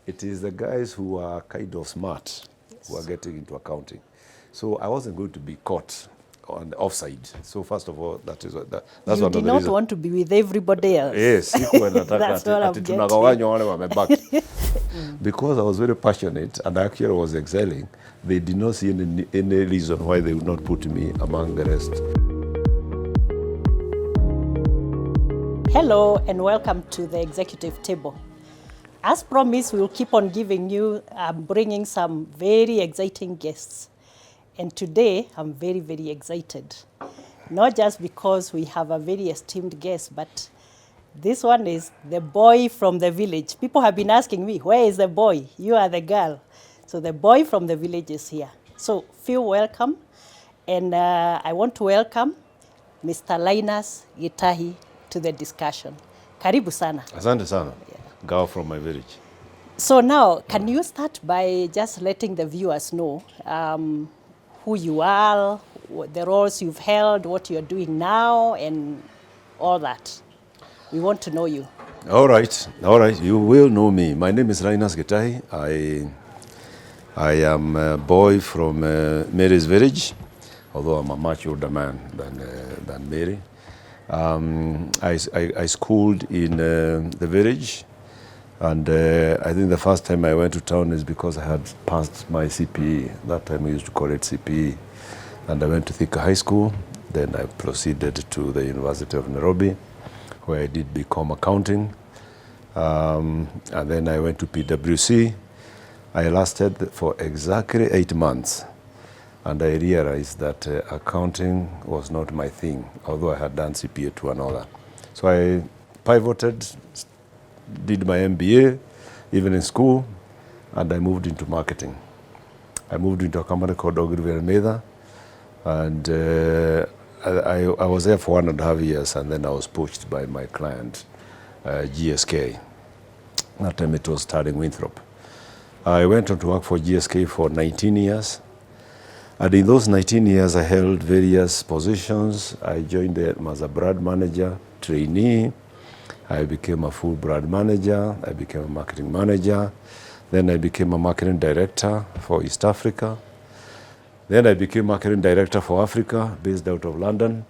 It is the guys who are kind of smart who are getting into accounting. So I wasn't going to be caught on the offside. So first of all, that's one of the reasons. You did not want to be with everybody else. Yes, That's what I'm getting. Because I was very passionate and actually was excelling, they did not see any reason why they would not put me among the rest. Hello and welcome to the executive table. As promised, we will keep on giving you, bringing some very exciting guests. And today, I'm very, very excited. Not just because we have a very esteemed guest, but this one is the boy from the village. People have been asking me, where is the boy? You are the girl. So the boy from the village is here. So feel welcome. And I want to welcome Mr. Linus Gitahi to the discussion. Karibu sana. Asante sana. Girl from my village. So now, can you start by just letting the viewers know who you are, the roles you've held, what you're doing now, and all that? We want to know you. All right. You will know me. My name is Linus Gitahi. I am a boy from Mary's village, although I'm a much older man than Mary. I schooled in the village, and I think the first time I went to town is because I had passed my CPE. That time we used to call it CPE. And I went to Thika High School. Then I proceeded to the University of Nairobi, where I did BCom accounting. And then I went to PwC. I lasted for exactly 8 months. And I realized that accounting was not my thing, although I had done CPA 2 and all that. So I pivoted, did my MBA, even in school, and I moved into marketing. I moved into a company called Ogilvy and Mather, and I was there for 1.5 years, and then I was poached by my client, GSK. That time it was Starling Winthrop. I went on to work for GSK for 19 years. And in those 19 years, I held various positions. I joined them as a brand manager, trainee. I became a full brand manager. I became a marketing manager. Then I became a marketing director for East Africa. Then I became marketing director for Africa, based out of London.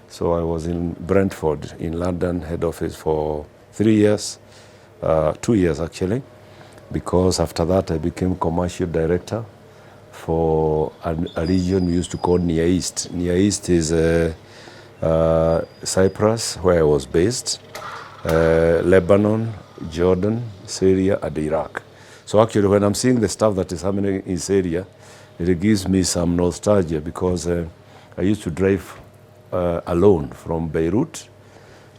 So I was in Brentford, in London, head office for 3 years, 2 years actually, because after that I became commercial director for a region we used to call Near East. Near East is Cyprus, where I was based, Lebanon, Jordan, Syria, and Iraq. So actually when I'm seeing the stuff that is happening in Syria, it gives me some nostalgia because I used to drive alone from Beirut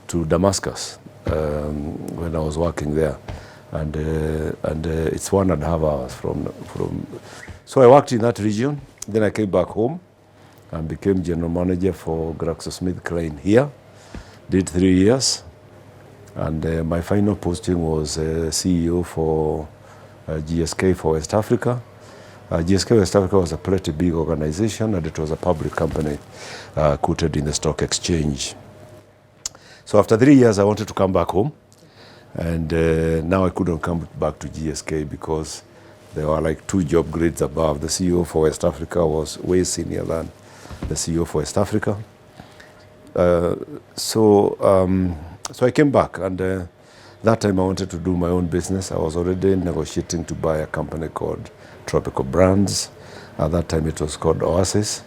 to Damascus when I was working there. And it's 1.5 hours from. So I worked in that region. Then I came back home and became general manager for GlaxoSmithKline here. Did 3 years. And my final posting was CEO for GSK for West Africa. GSK West Africa was a pretty big organization, and it was a public company quoted in the stock exchange. So after 3 years, I wanted to come back home. And now I couldn't come back to GSK because there were like 2 job grades above. The CEO for West Africa was way senior than the CEO for West Africa. So I came back, and that time I wanted to do my own business. I was already negotiating to buy a company called Tropical Brands. At that time it was called Oasis.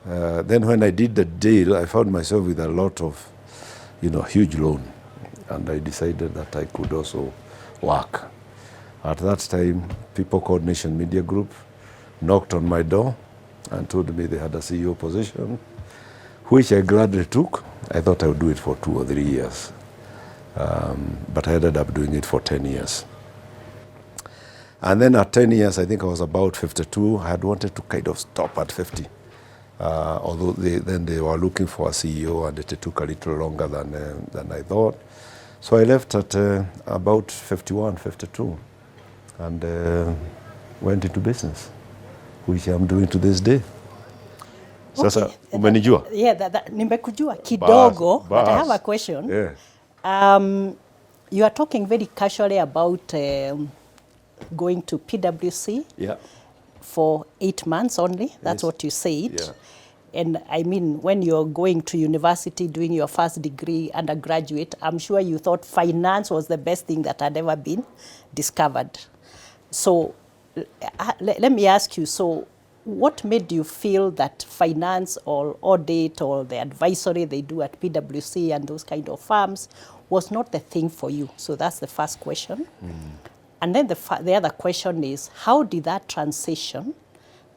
Then when I did the deal, I found myself with a lot of, huge loan. And I decided that I could also work. At that time, people called Nation Media Group knocked on my door and told me they had a CEO position, which I gladly took. I thought I would do it for 2 or 3 years. But I ended up doing it for 10 years. And then at 10 years, I think I was about 52. I had wanted to kind of stop at 50. Although they were looking for a CEO, and it took a little longer than I thought. So I left at about 51, 52, and went into business, which I'm doing to this day. Sasa, umenijua? Yeah, nimekujua kidogo, but I have a question. Yeah. You are talking very casually about going to PwC Yeah. for 8 months only. That's Yes. what you said. Yeah. And I mean, when you're going to university doing your first degree, undergraduate, I'm sure you thought finance was the best thing that had ever been discovered. So let me ask you, so what made you feel that finance or audit or the advisory they do at PwC and those kind of firms was not the thing for you? So that's the first question. And then the other question is, how did that transition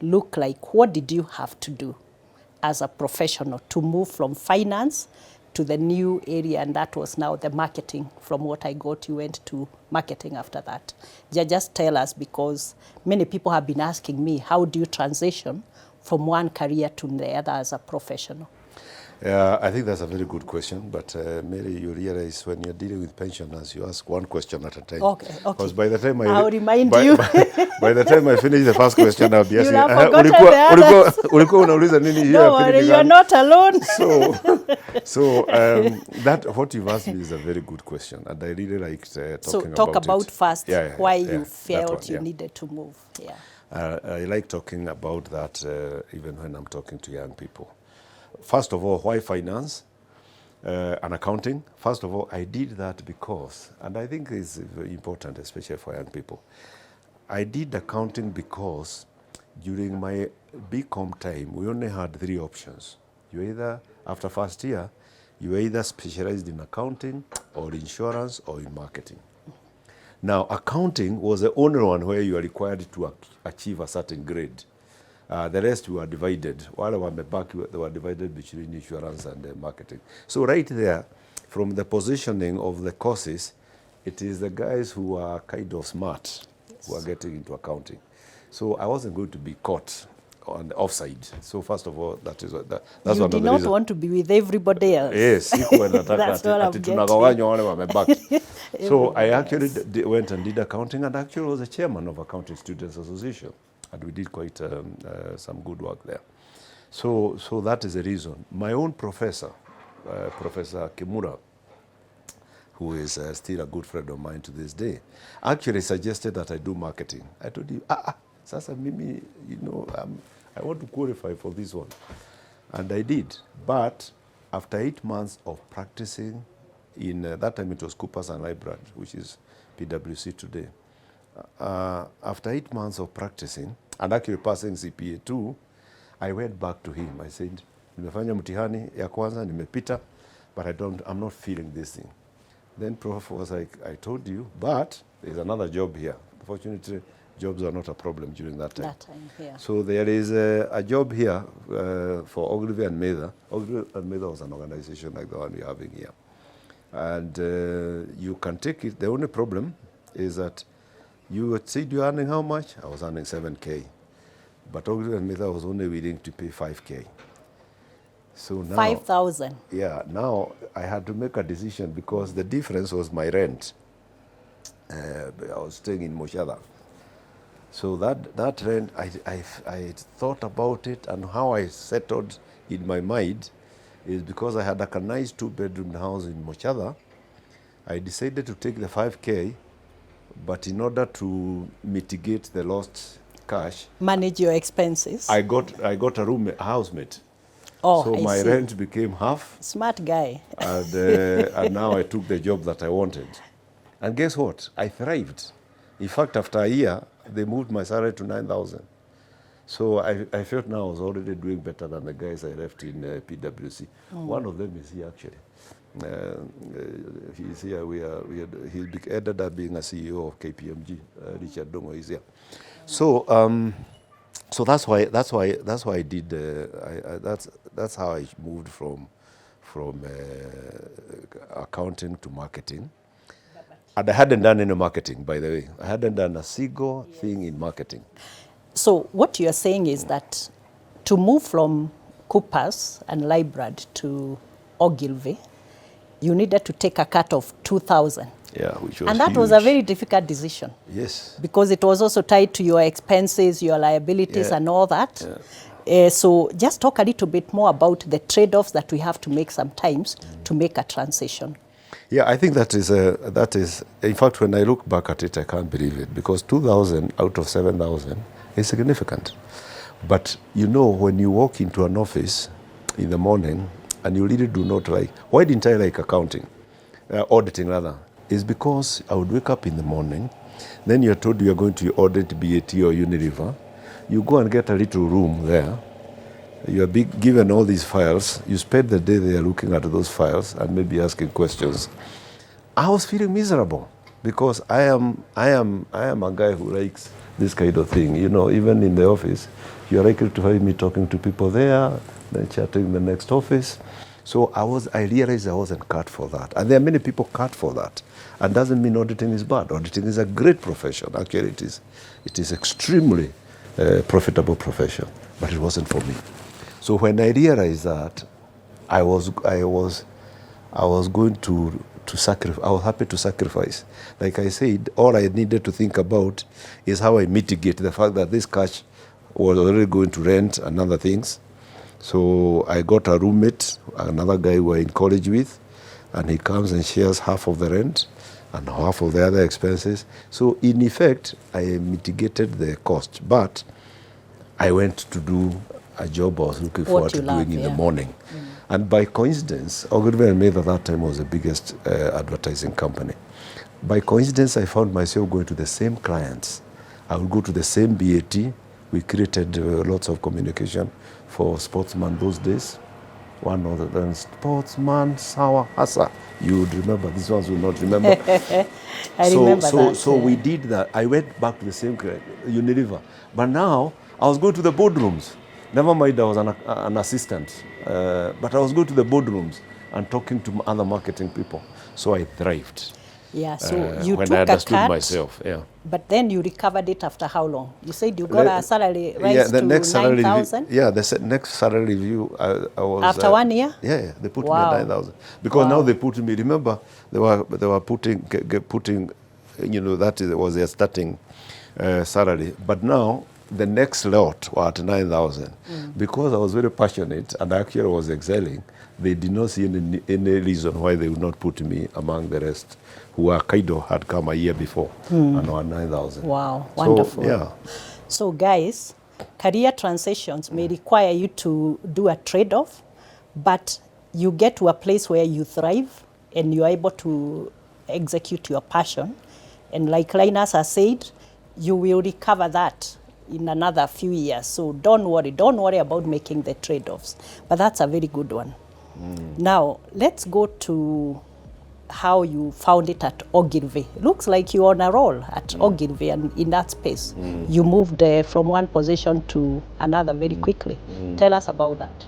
look like? What did you have to do as a professional to move from finance to the new area, and that was now the marketing? From what I got, you went to marketing after that. Just tell us, because many people have been asking me, how do you transition from one career to the other as a professional? I think that's a very good question, but Mary, you realize when you're dealing with pensioners, you ask one question at a time. Okay. Because by the time I'll remind you. By the time I finish the first question, I'll be asking, You'll have forgotten the others. ulikuwa unauliza nini here? Don't worry, you're not alone. So that what you've asked me is a very good question, and I really liked talking about it. So talk about first why you felt one, you needed to move. Yeah. I like talking about that even when I'm talking to young people. First of all, why finance and accounting? First of all, I did that because, and I think it's very important, especially for young people, I did accounting because during my BCom time, we only had 3 options. You either, after first year, you either specialized in accounting or insurance or in marketing. Now, accounting was the only one where you are required to achieve a certain grade. The rest were divided. While I was back, they were divided between insurance and marketing. So right there, from the positioning of the courses, it is the guys who are kind of smart who are getting into accounting. So I wasn't going to be caught on the offside. So first of all, that's one of the reasons. You did not want to be with everybody else. Yes, That's what I'm getting. So I actually went and did accounting, and actually was the chairman of Accounting Students Association. And we did quite some good work there. So that is the reason. My own professor, Professor Kimura, who is still a good friend of mine to this day, actually suggested that I do marketing. I told him, sasa mimi, I want to qualify for this one. And I did. But after 8 months of practicing in, that time it was Coopers and Library, which is PwC today. After 8 months of practicing and actually passing CPA 2, I went back to him. I said, nimefanya mtihani ya kwanza, nimepita, but I'm not feeling this thing. Then Prof was like, I told you, but there's another job here. Fortunately, jobs are not a problem during that time. Yeah. So there is a job here for Ogilvy and Mather. Ogilvy and Mather was an organization like the one we're having here. And you can take it. The only problem is that you said you're earning how much? I was earning 7K. But Ogilvy and Mather was only willing to pay 5K. So now, 5,000. Yeah, now I had to make a decision because the difference was my rent. I was staying in Moshada. So that rent, I thought about it, and how I settled in my mind is because I had a nice 2-bedroom house in Moshada. I decided to take the 5K, but in order to mitigate the lost cash, manage your expenses. I got a housemate. Oh, so my rent became half. Smart guy. And now I took the job that I wanted. And guess what? I thrived. In fact, after a year, they moved my salary to 9,000. So I felt now I was already doing better than the guys I left in PwC. One of them is here actually. He's here. He ended up being a CEO of KPMG. Richard Dongo is here. So that's why I did. That's how I moved from accounting to marketing. And I hadn't done any marketing, by the way. I hadn't done a single thing in marketing. So what you're saying is that to move from Coopers and Library to Ogilvy, you needed to take a cut of 2,000. Yeah, which was And that huge. was a very difficult decision. Yes. Because it was also tied to your expenses, your liabilities, and all that. Yeah. So just talk a little bit more about the trade-offs that we have to make sometimes to make a transition. Yeah, I think that is, in fact, when I look back at it, I can't believe it, because 2,000 out of 7,000 is significant. But you know, when you walk into an office in the morning and you really do not like, why didn't I like accounting, auditing rather, is because I would wake up in the morning, then you're told you're going to audit BAT or Unilever, you go and get a little room there, you are given all these files, you spend the day there looking at those files and maybe asking questions. I was feeling miserable because I am a guy who likes this kind of thing. You know, even in the office, you're likely to find me talking to people there, then chatting in the next office. So I realized I wasn't cut for that. And there are many people cut for that. And doesn't mean auditing is bad. Auditing is a great profession. Actually, it is extremely profitable profession, but it wasn't for me. So when I realized that, I was going to sacrifice. I was happy to sacrifice. Like I said, all I needed to think about is how I mitigate the fact that this cash was already going to rent and other things. So I got a roommate, another guy we were in college with, and he comes and shares half of the rent and half of the other expenses. So in effect, I mitigated the cost, but I went to do a job I was looking forward to doing in the morning. And by coincidence, Ogilvy and Maid at that time was the biggest advertising company. By coincidence, I found myself going to the same clients. I would go to the same BAT. We created lots of communication for Sportsman those days. One other than Sportsman, Sawa, Hasa. You would remember, these ones will not remember. I remember that. So we did that. I went back to the same client, Unilever. But now, I was going to the boardrooms. Never mind, I was an assistant, but I was going to the boardrooms and talking to other marketing people. So I thrived. Yeah, so you when took I understood a cut, myself, yeah. But then you recovered it after how long? You said you got a salary rise to 9,000? Yeah, the next salary review, I was... After 1 year? Yeah, they put me at 9,000. Because now they put me, remember, they were putting, you know, was their starting salary. But now, the next lot were at 9,000. Because I was very passionate and actually was excelling, they did not see any reason why they would not put me among the rest who had come a year before and were 9,000. Wow, wonderful. So, yeah. So guys, career transitions may require you to do a trade-off, but you get to a place where you thrive and you're able to execute your passion. And like Linus has said, you will recover that in another few years. So don't worry about making the trade-offs. But that's a very good one. Now, let's go to how you found it at Ogilvy. Looks like you're on a roll at Ogilvy and in that space. You moved from one position to another very quickly. Tell us about that.